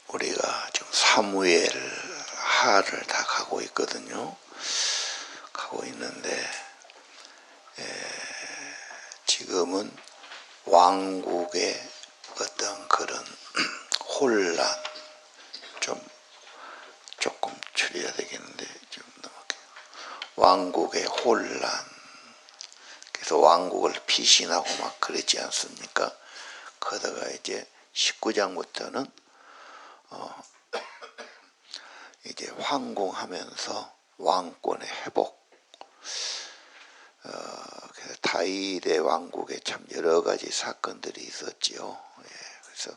우리가 지금 사무엘 하를 다 가고 있거든요. 가고 있는데 지금은 왕국의 어떤 그런 혼란, 조금 줄여야 되겠는데 좀 넘어갈게요. 왕국의 혼란. 그래서 왕국을 피신하고 막 그러지 않습니까? 그러다가 이제 19장부터는 이제 황공하면서 왕권의 회복. 그래서 다윗의 왕국에 참 여러 가지 사건들이 있었지요. 그래서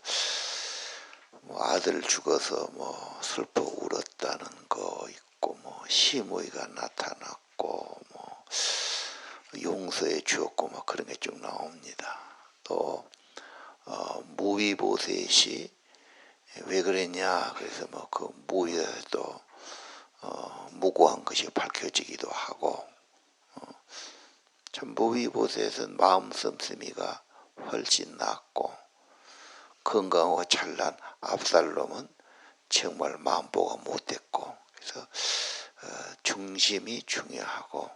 뭐 아들 죽어서 뭐 슬퍼 울었다는 거 있고, 뭐 시므이가 나타났고, 뭐 용서해 주었고, 뭐 그런 게 쭉 나옵니다. 또 무비보셋이 왜 그랬냐, 그래서 뭐 그 무비보셋도 무고한 것이 밝혀지기도 하고, 참 무비보셋은 마음 씀씀이가 훨씬 낫고, 건강하고 잘난 압살롬은 정말 마음보가 못됐고, 그래서 중심이 중요하고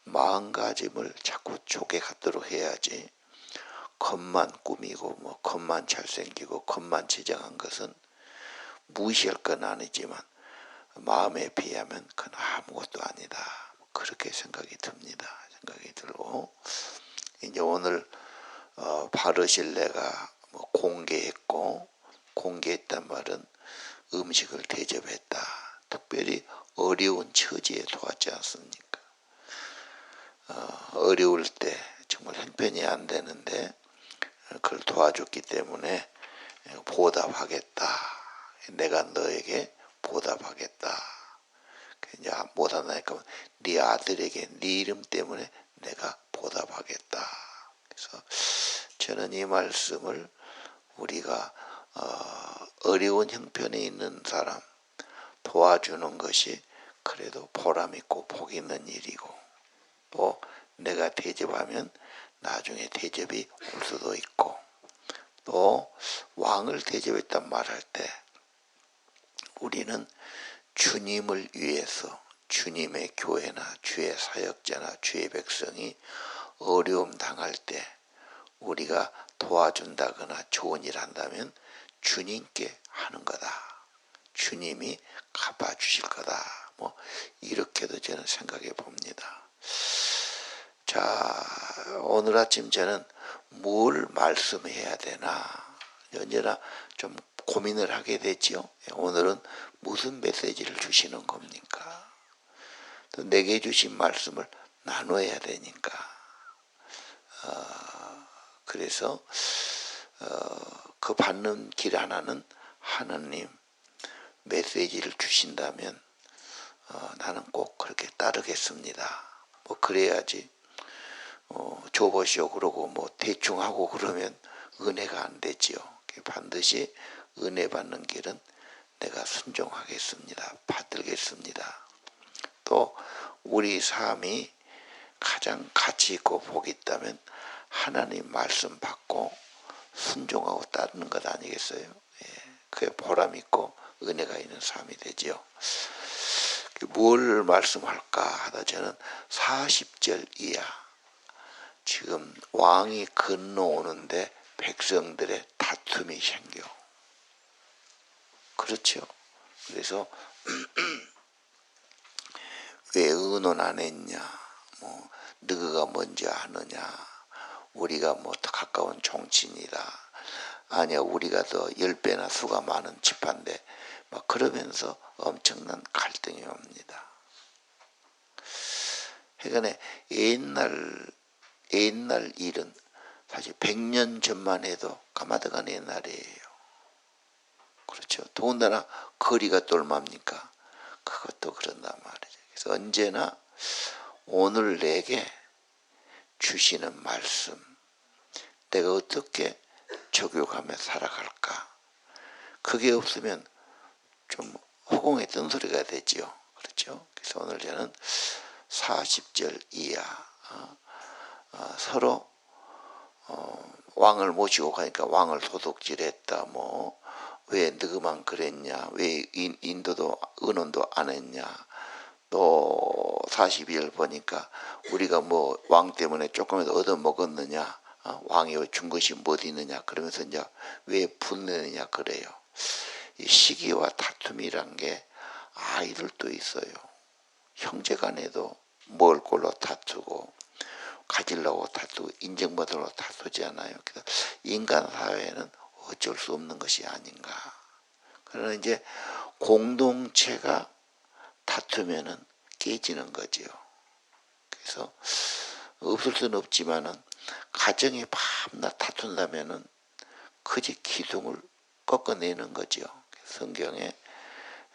마음가짐을 자꾸 좋게 갖도록 해야지, 겉만 꾸미고 뭐 겉만 잘생기고 겉만 지정한 것은 무시할 건 아니지만 마음에 비하면 그건 아무것도 아니다, 그렇게 생각이 듭니다. 생각이 들고, 이제 오늘 바르실레가 뭐 공개했고, 공개했단 말은 음식을 대접했다. 특별히 어려운 처지에 도왔지 않습니까? 어려울 때 정말 형편이 안 되는데 그걸 도와줬기 때문에 보답하겠다. 내가 너에게 보답하겠다. 이제 못한다니까 네 아들에게 네 이름 때문에 내가 보답하겠다. 그래서 저는 이 말씀을 우리가 어려운 형편에 있는 사람 도와주는 것이 그래도 보람있고 복 있는 일이고, 또 내가 대접하면 나중에 대접이 올 수도 있고, 또 왕을 대접했단 말할 때 우리는 주님을 위해서, 주님의 교회나 주의 사역자나 주의 백성이 어려움 당할 때 우리가 도와준다거나 좋은 일 한다면 주님께 하는 거다, 주님이 갚아주실 거다, 뭐 이렇게도 저는 생각해 봅니다. 자, 오늘 아침 저는 뭘 말씀해야 되나 언제나 좀 고민을 하게 되죠. 오늘은 무슨 메시지를 주시는 겁니까? 또 내게 주신 말씀을 나눠야 되니까. 그래서 그 받는 길 하나는 하나님 메시지를 주신다면 나는 꼭 그렇게 따르겠습니다. 뭐 그래야지 줘보시오 그러고 뭐 대충 하고 그러면 은혜가 안 되지요. 반드시 은혜 받는 길은 내가 순종하겠습니다. 받들겠습니다. 또 우리 삶이 가장 가치 있고 복 있다면 하나님 말씀 받고 순종하고 따르는 것 아니겠어요? 그게 보람 있고 은혜가 있는 삶이 되지요. 뭘 말씀할까 하다 저는 40절 이하, 지금 왕이 건너오는데 백성들의 다툼이 생겨. 그렇죠. 그래서 왜 의논 안 했냐, 뭐 너가 먼저 하느냐, 우리가 뭐 더 가까운 종친이다, 아니야 우리가 더 10배나 수가 많은 집한데, 막 그러면서 엄청난 갈등이 옵니다. 그러니까 옛날 일은 사실 100년 전만 해도 까마득한 옛날이에요. 그렇죠. 더군다나 거리가 또 얼마입니까? 그것도 그런단 말이죠. 그래서 언제나 오늘 내게 주시는 말씀, 내가 어떻게 적용하며 살아갈까? 그게 없으면 좀 허공에 뜬 소리가 되지요. 그렇죠. 그래서 오늘 저는 40절 이하, 서로 왕을 모시고 가니까 왕을 도둑질했다, 뭐 왜 너만 그랬냐? 왜 인도도 은혼도 안 했냐? 또 40일 보니까 우리가 뭐 왕 때문에 조금이라도 얻어먹었느냐? 왕이 준 것이 뭐 있느냐? 그러면서 이제 왜 분느냐 그래요. 이 시기와 다툼이란 게 아이들도 있어요. 형제간에도 먹을 걸로 다투고 가지려고 다투고 인정받으려고 다투지 않아요. 그래서 인간 사회는 어쩔 수 없는 것이 아닌가. 그러나 이제 공동체가 다투면은 깨지는 거지요. 그래서 없을 수는 없지만은 가정이 밤낮 다툰다면은 그저 기둥을 꺾어내는 거지요. 성경에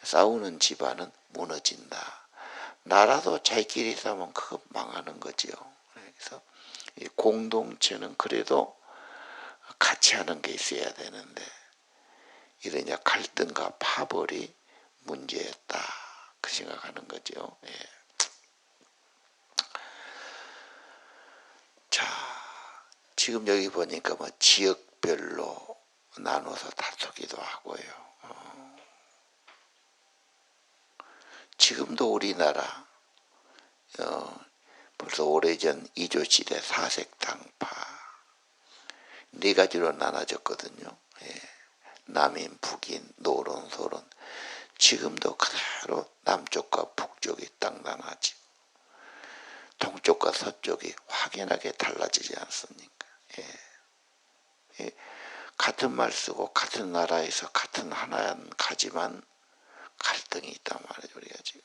싸우는 집안은 무너진다. 나라도 자기끼리 싸우면 그거 망하는 거지요. 그래서 이 공동체는 그래도 같이 하는 게 있어야 되는데 이러냐 갈등과 파벌이 문제였다. 그 생각하는 거죠. 예. 자, 지금 여기 보니까 뭐 지역별로 나눠서 다투기도 하고요. 지금도 우리나라 벌써 오래전 이조시대 사색당파 네 가지로 나눠졌거든요. 예. 남인, 북인, 노론, 소론. 지금도 그대로 남쪽과 북쪽이 땅나나지. 동쪽과 서쪽이 확연하게 달라지지 않습니까? 예. 예. 같은 말 쓰고 같은 나라에서 같은 하나는 가지만 갈등이 있단 말이죠. 우리가 지금.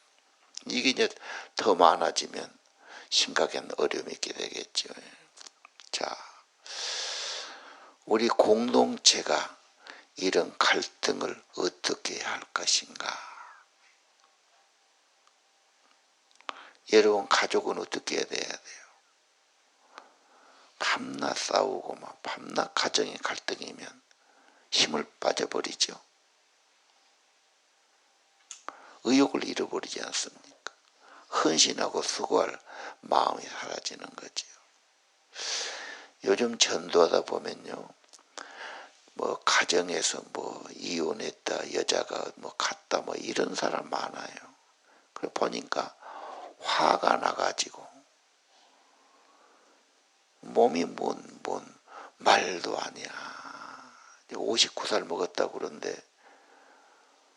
이게 이제 더 많아지면 심각한 어려움이 있게 되겠죠. 예. 자, 우리 공동체가 이런 갈등을 어떻게 할 것인가? 여러분 가족은 어떻게 해야 돼요? 밤낮 싸우고 막 밤낮 가정의 갈등이면 힘을 빠져버리죠. 의욕을 잃어버리지 않습니까? 헌신하고 수고할 마음이 사라지는 거지요. 요즘 전도하다 보면요. 뭐 가정에서 뭐 이혼했다 여자가 뭐 갔다 뭐 이런 사람 많아요. 그래 보니까 화가 나가지고 몸이 뭔 말도 아니야. 59살 먹었다고 그러는데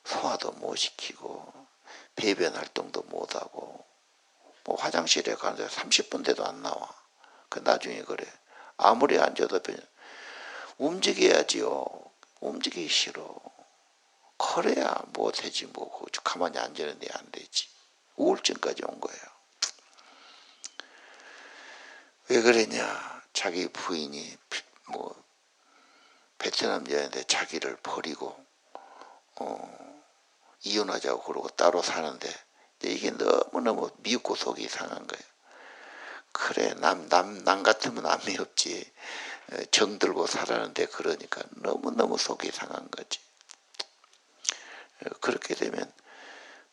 소화도 못 시키고 배변 활동도 못하고 뭐 화장실에 가는데 30분 돼도 안 나와. 그 나중에 그래. 아무리 앉아도 움직여야지요. 움직이기 싫어. 그래야 뭐 되지 뭐 가만히 앉았는데 안 되지. 우울증까지 온 거예요. 왜 그러냐. 자기 부인이 뭐 베트남 여행인데 자기를 버리고 이혼하자고 그러고 따로 사는데 이게 너무너무 미흡고 속이 상한 거예요. 그래 남 같으면 남이 없지. 정들고 살았는데 그러니까 너무너무 속이 상한 거지. 그렇게 되면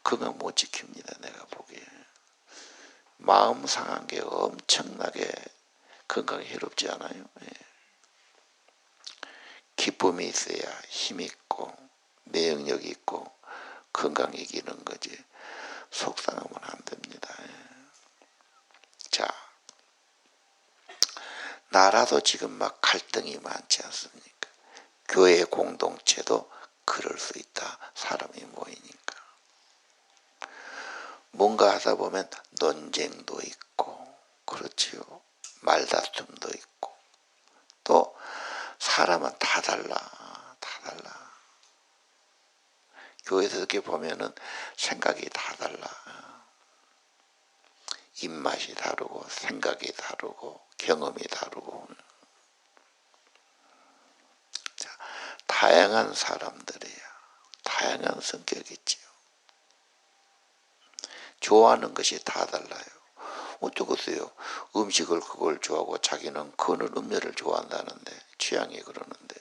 건강 못 지킵니다. 내가 보기에. 마음 상한 게 엄청나게 건강에 해롭지 않아요. 예. 기쁨이 있어야 힘 있고 매응력이 있고 건강이 이기는 거지. 속상하면 안 됩니다. 예. 자, 나라도 지금 막 갈등이 많지 않습니까? 교회 공동체도 그럴 수 있다. 사람이 모이니까. 뭔가 하다 보면 논쟁도 있고 그렇지요. 말다툼도 있고 또 사람은 다 달라. 다 달라. 교회에서 이렇게 보면은 생각이 다 달라. 입맛이 다르고 생각이 다르고 경험이 다르고 자, 다양한 사람들이야. 다양한 성격이지요. 좋아하는 것이 다 달라요. 어쩌겠어요. 음식을 그걸 좋아하고 자기는 그는 음료를 좋아한다는데 취향이 그러는데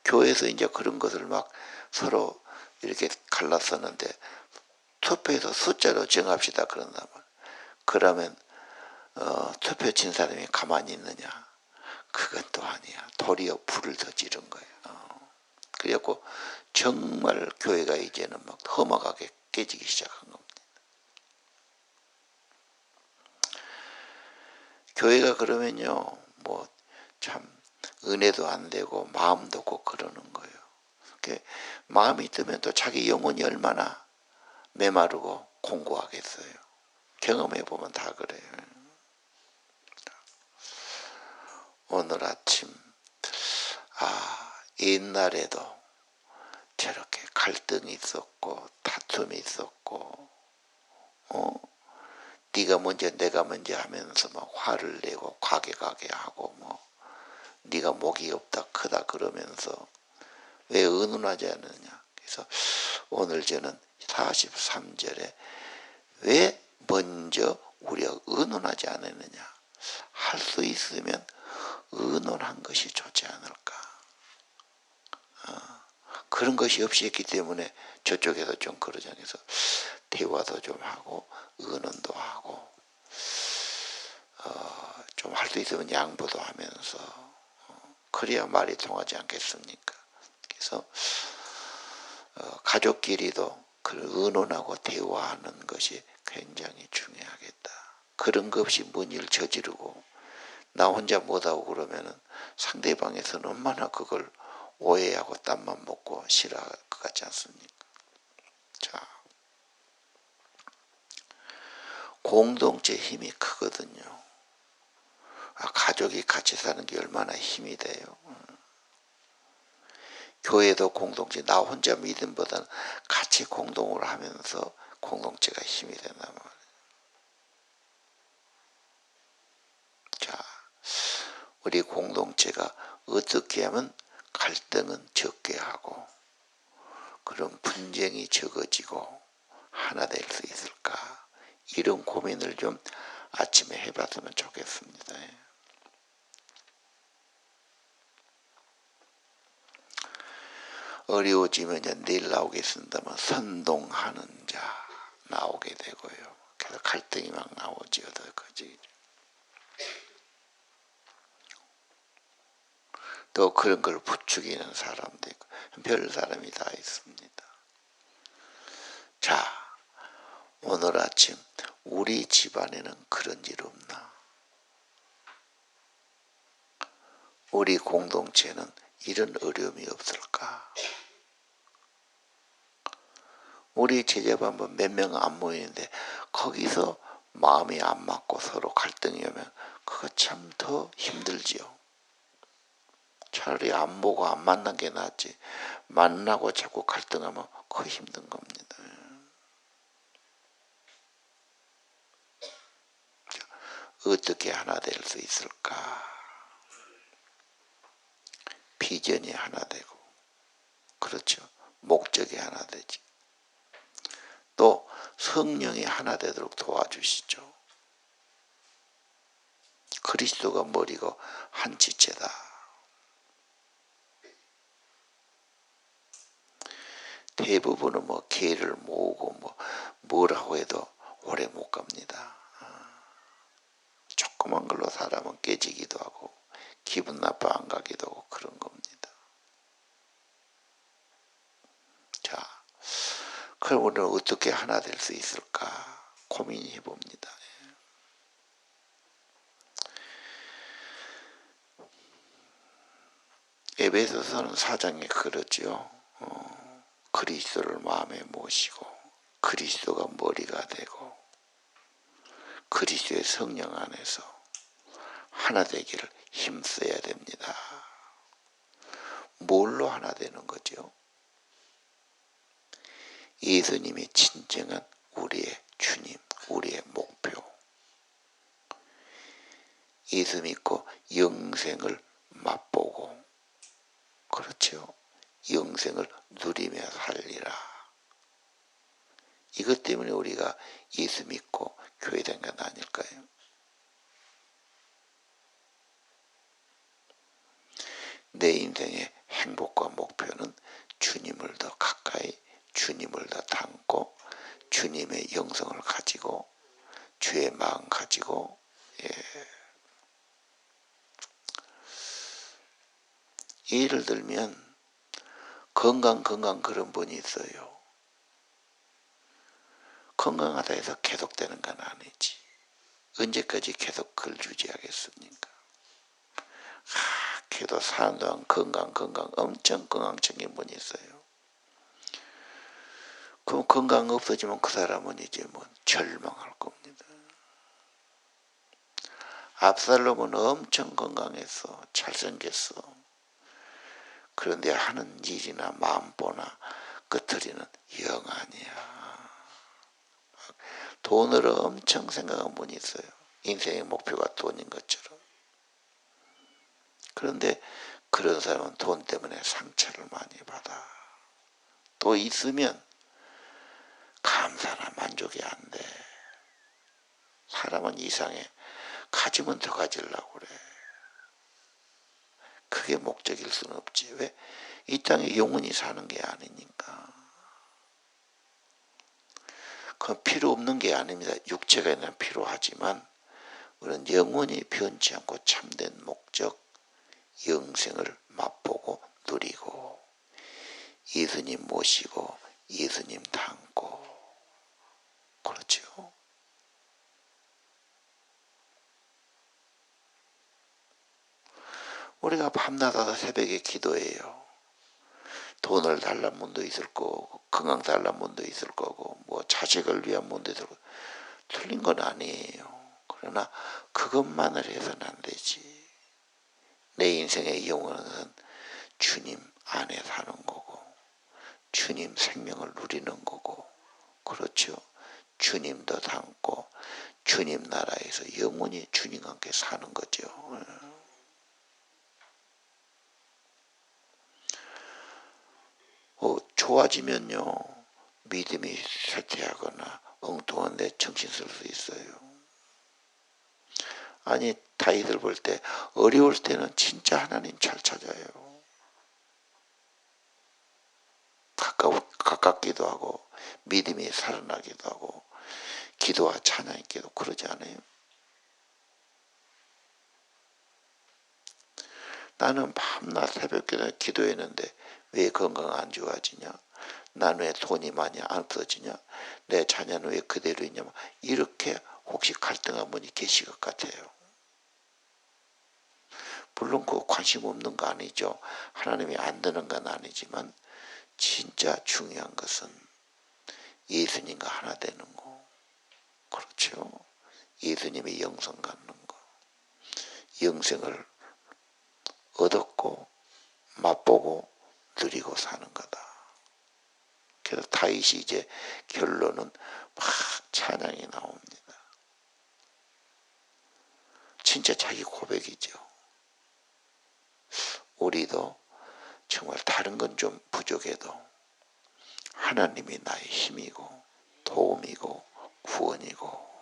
교회에서 이제 그런 것을 막 서로 이렇게 갈랐었는데 투표해서 숫자로 정합시다 그런다면 그러면 투표 친 사람이 가만히 있느냐? 그건 또 아니야. 도리어 불을 더 지른 거예요. 그래갖고 정말 교회가 이제는 막 험악하게 깨지기 시작한 겁니다. 교회가 그러면요, 뭐 참 은혜도 안 되고 마음도 없고 그러는 거예요. 마음이 뜨면 또 자기 영혼이 얼마나 메마르고 공고하겠어요. 경험해 보면 다 그래요. 오늘 아침 옛날에도 저렇게 갈등이 있었고 다툼이 있었고 네가 먼저 내가 먼저 하면서 막 화를 내고 가게 하고 뭐 네가 목이 없다 크다 그러면서 왜 의논하지 않느냐. 그래서 오늘 저는 43절에 왜 먼저 우리가 의논하지 않았느냐. 할 수 있으면 의논한 것이 좋지 않을까. 그런 것이 없이 했기 때문에 저쪽에서 좀 그러자 해서 대화도 좀 하고 의논도 하고 좀 할 수 있으면 양보도 하면서 그래야 말이 통하지 않겠습니까? 그래서 가족끼리도 그 의논하고 대화하는 것이 굉장히 중요하겠다. 그런 거 없이 뭔 일 저지르고 나 혼자 못하고 그러면은 상대방에서는 얼마나 그걸 오해하고 땀만 먹고 싫어할 것 같지 않습니까? 자, 공동체 힘이 크거든요. 가족이 같이 사는 게 얼마나 힘이 돼요. 교회도 공동체, 나 혼자 믿음보다는 같이 공동으로 하면서 공동체가 힘이 된단 말이에요. 자, 우리 공동체가 어떻게 하면 갈등은 적게 하고 그런 분쟁이 적어지고 하나 될 수 있을까? 이런 고민을 좀 아침에 해봤으면 좋겠습니다. 어려워지면 이제 내일 나오겠습니다만 선동하는 자 나오게 되고요. 그래서 갈등이 막 나오죠. 또 그런 걸 부추기는 사람도 있고 별 사람이 다 있습니다. 자, 오늘 아침 우리 집안에는 그런 일 없나? 우리 공동체는 이런 어려움이 없을까? 우리 제자반 한번 몇 명 안 모이는데 거기서 마음이 안 맞고 서로 갈등이 오면 그거 참 더 힘들지요. 차라리 안 보고 안 만난 게 낫지. 만나고 자꾸 갈등하면 그거 힘든 겁니다. 어떻게 하나 될 수 있을까? 비전이 하나 되고, 그렇죠. 목적이 하나 되지. 또 성령이 하나 되도록 도와주시죠. 그리스도가 머리고 한 지체다. 대부분은 뭐 개를 모으고 뭐라고 해도 오래 못 갑니다. 조그만 걸로 사람은 깨지기도 하고 기분 나빠 안 가기도 하고 그런 겁니다. 자, 그럼 우리는 어떻게 하나 될 수 있을까 고민해 봅니다. 에베소서는 4장에 그러죠. 그리스도를 마음에 모시고 그리스도가 머리가 되고 그리스도의 성령 안에서 하나 되기를 힘써야 됩니다. 뭘로 하나 되는 거죠? 예수님이 진정한 우리의 주님, 우리의 목표. 예수 믿고 영생을 맛보고, 그렇죠. 영생을 누리며 살리라. 이것 때문에 우리가 예수 믿고 교회 된 건 아닐까요? 내 인생의 행복과 목표는 주님을 더 가까이, 주님을 더 닮고 주님의 영성을 가지고 주의 마음 가지고 예를 들면 건강 그런 분이 있어요. 건강하다 해서 계속되는 건 아니지. 언제까지 계속 그걸 유지하겠습니까? 걔도 사는 동안 건강 엄청 건강청인 분이 있어요. 그럼 건강 없어지면 그 사람은 이제 뭐 절망할 겁니다. 압살롬은 엄청 건강했어. 잘생겼어. 그런데 하는 일이나 마음보나 끄트리는 영 아니야. 돈을 엄청 생각한 분이 있어요. 인생의 목표가 돈인 것처럼. 그런데 그런 사람은 돈 때문에 상처를 많이 받아. 또 있으면 감사나 만족이 안 돼. 사람은 이상해. 가지면 더 가지려고 그래. 그게 목적일 수는 없지. 왜? 이 땅에 영원히 사는 게 아니니까. 그건 필요 없는 게 아닙니다. 육체가 있는 필요하지만 우리는 영원히 변치 않고 참된 목적, 영생을 맛보고 누리고 예수님 모시고 예수님 닮고 그렇죠. 우리가 밤낮마다 새벽에 기도해요. 돈을 달라는 분도 있을 거고 건강 달라는 분도 있을 거고 뭐 자식을 위한 분도 있을 거고 틀린 건 아니에요. 그러나 그것만을 해서는 안 되지. 내 인생의 영혼은 주님 안에 사는 거고 주님 생명을 누리는 거고 그렇죠. 주님도 닮고 주님 나라에서 영원히 주님과 함께 사는 거죠. 좋아지면요 믿음이 쇠퇴하거나 엉뚱한 데 정신 쓸 수 있어요. 아니 다윗을 볼 때 어려울 때는 진짜 하나님 잘 찾아요. 가깝기도 하고 믿음이 살아나기도 하고 기도와 찬양 있기도 그러지 않아요? 나는 밤낮 새벽기도 기도했는데 왜 건강 안 좋아지냐? 난 왜 돈이 많이 안 없어지냐? 내 자녀는 왜 그대로 있냐? 이렇게 혹시 갈등한 분이 계실 것 같아요. 물론 그 관심 없는 거 아니죠. 하나님이 안 되는 건 아니지만 진짜 중요한 것은 예수님과 하나 되는 거. 그렇죠. 예수님의 영성 갖는 거. 영생을 얻었고 맛보고 누리고 사는 거다. 그래서 다윗이 이제 결론은 막 찬양이 나옵니다. 진짜 자기 고백이죠. 우리도 정말 다른 건 좀 부족해도 하나님이 나의 힘이고 도움이고 구원이고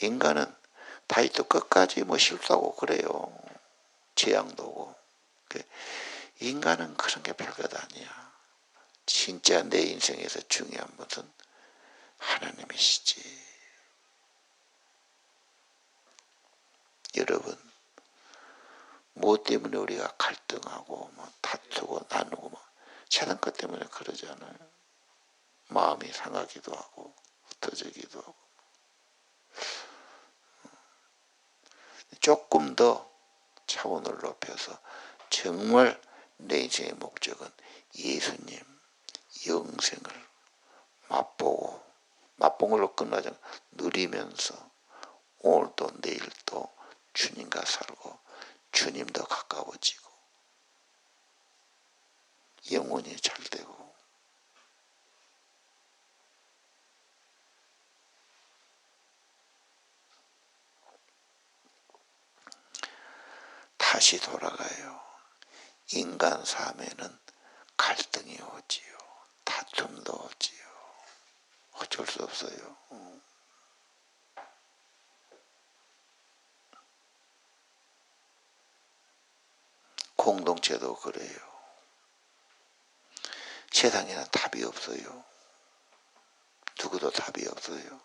인간은 다윗도 끝까지 뭐 실수하고 그래요. 재앙도 오고 인간은 그런 게 별것 아니야. 진짜 내 인생에서 중요한 것은 하나님이시지. 여러분 무엇 때문에 우리가 갈등하고 뭐 다투고 나누고 뭐 세상 것 때문에 그러잖아요. 마음이 상하기도 하고 흩어지기도 하고 조금 더 차원을 높여서 정말 내 인생의 목적은 예수님 영생을 맛본 걸로 끝나지 않고 누리면서 오늘도 내일도 주님과 살고 주님도 가까워지고 영혼이 잘 되고 다시 돌아가요. 인간 삶에는 갈등이 오지요. 다툼도 오지요. 어쩔 수 없어요. 공동체도 그래요. 세상에는 답이 없어요. 누구도 답이 없어요.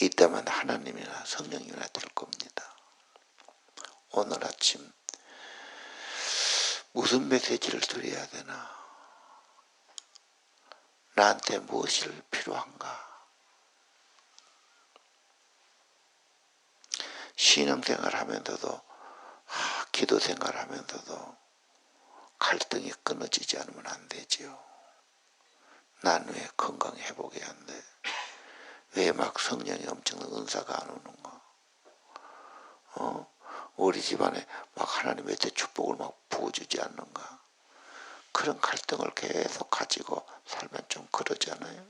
이때만 하나님이나 성령이나 될 겁니다. 오늘 아침 무슨 메시지를 드려야 되나? 나한테 무엇이 필요한가? 신앙생활 하면서도 기도 생활 하면서도 갈등이 끊어지지 않으면 안 되지요. 난 왜 건강 회복이 안 돼? 왜 막 성령이 엄청난 은사가 안 오는가? 우리 집안에 막 하나님의 대 축복을 막 부어주지 않는가? 그런 갈등을 계속 가지고 살면 좀 그러잖아요.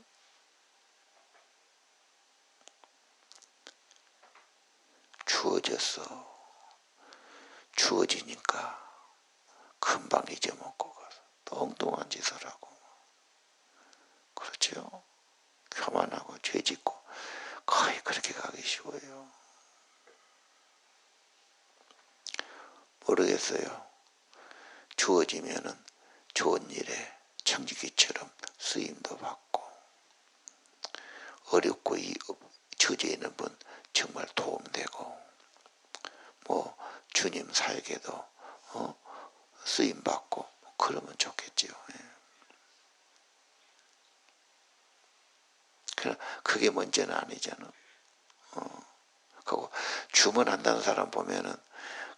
주어지니까 금방 잊어먹고 가서 또 엉뚱한 짓을 하고, 그렇죠? 교만하고 죄짓고 거의 그렇게 가기 쉬워요. 모르겠어요. 주어지면은 좋은 일에 청지기처럼 쓰임도 받고, 어렵고 처지에 있는 분 정말 도움되고, 뭐 주님 사역에도 쓰임 받고 그러면 좋겠지요. 그게 문제는 아니잖아. 그리고 주문한다는 사람 보면은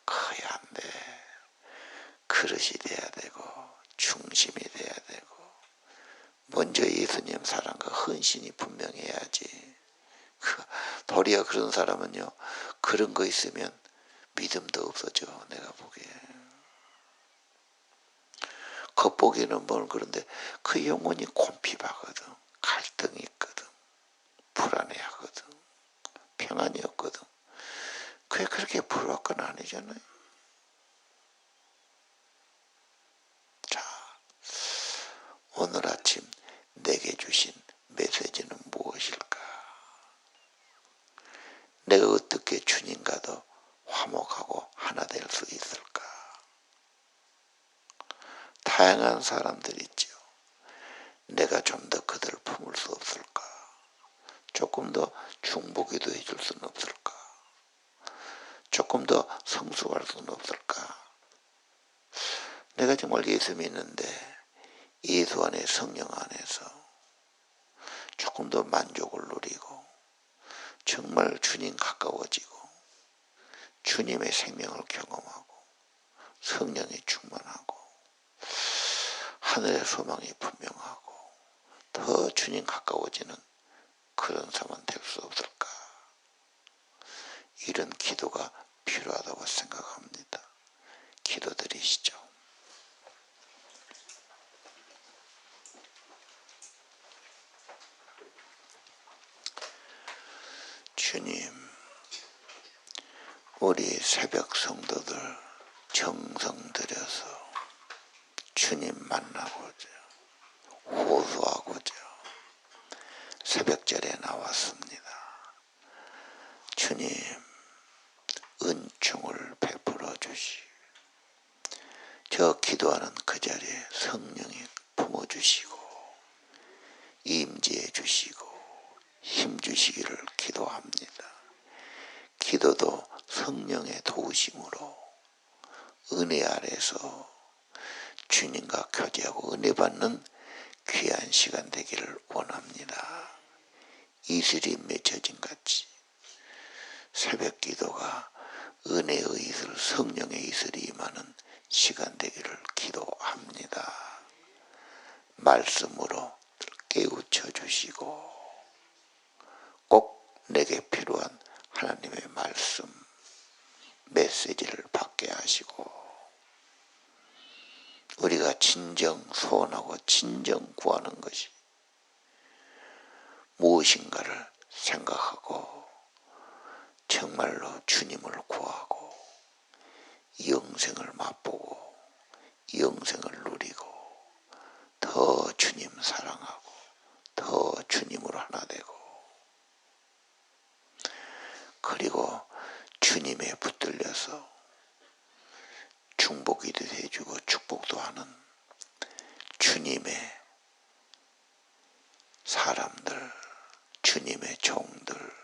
거의 안 돼. 그릇이 돼야 되고 중심이 돼야 되고 먼저 예수님 사랑과 헌신이 분명해야지. 도리어 그런 사람은요, 그런 거 있으면 믿음도 없어져. 내가 보기에 겉보기는 뭘 그런데 그 영혼이 곰핍하거든. 갈등이 있거든. 불안해하거든. 평안이 없거든. 그게 그렇게 불안한 건 아니잖아요. 자, 오늘 아침 내게 주신 메시지는 무엇일까? 내가 어떻게 주님과도 화목하고 하나 될 수 있을까? 다양한 사람들이 있죠. 내가 좀 더 그들을 품을 수 없을까? 조금 더 중보기도 해줄 수는 없을까? 조금 더 성숙할 수는 없을까? 내가 정말 예수 믿는데 예수 안에 성령 안에서 조금 더 만족을 누리고 정말 주님 가까워지고 주님의 생명을 경험하고 성령이 충만하고 하늘의 소망이 분명하고 더 주님 가까워지는 그런 사람 될 수 없을까? 이런 기도가 필요하다고 생각합니다. 기도드리시죠. 주님, 우리 새벽 성도들 정성 들여서 주님 만나고자 호소하고자 새벽절에 나왔습니다. 주님, 은총을 베풀어 주시고 저 기도하는 그 자리에 성령이 품어주시고 임재해 주시고 힘 주시기를 기도합니다. 기도도 성령의 도우심으로 은혜 아래서 주님과 교제하고 은혜 받는 귀한 시간 되기를 원합니다. 이슬이 맺혀진 같이 새벽 기도가 은혜의 이슬, 성령의 이슬이 임하는 시간 되기를 기도합니다. 말씀으로 깨우쳐 주시고 꼭 내게 필요한 하나님의 말씀, 메시지를 받게 하시고 우리가 진정 소원하고 진정 구하는 것이 무엇인가를 생각하고 정말로 주님을 구하고 영생을 맛보고 영생을 누리고 더 주님 사랑하고 더 주님으로 하나 되고 그리고 주님에 붙들려서 중보기도 해주고 축복도 하는 주님의 사람들, 주님의 종들,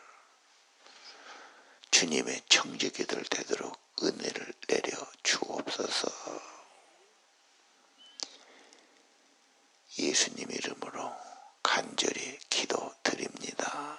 주님의 청지기들 되도록 은혜를 내려 주옵소서. 예수님 이름으로 간절히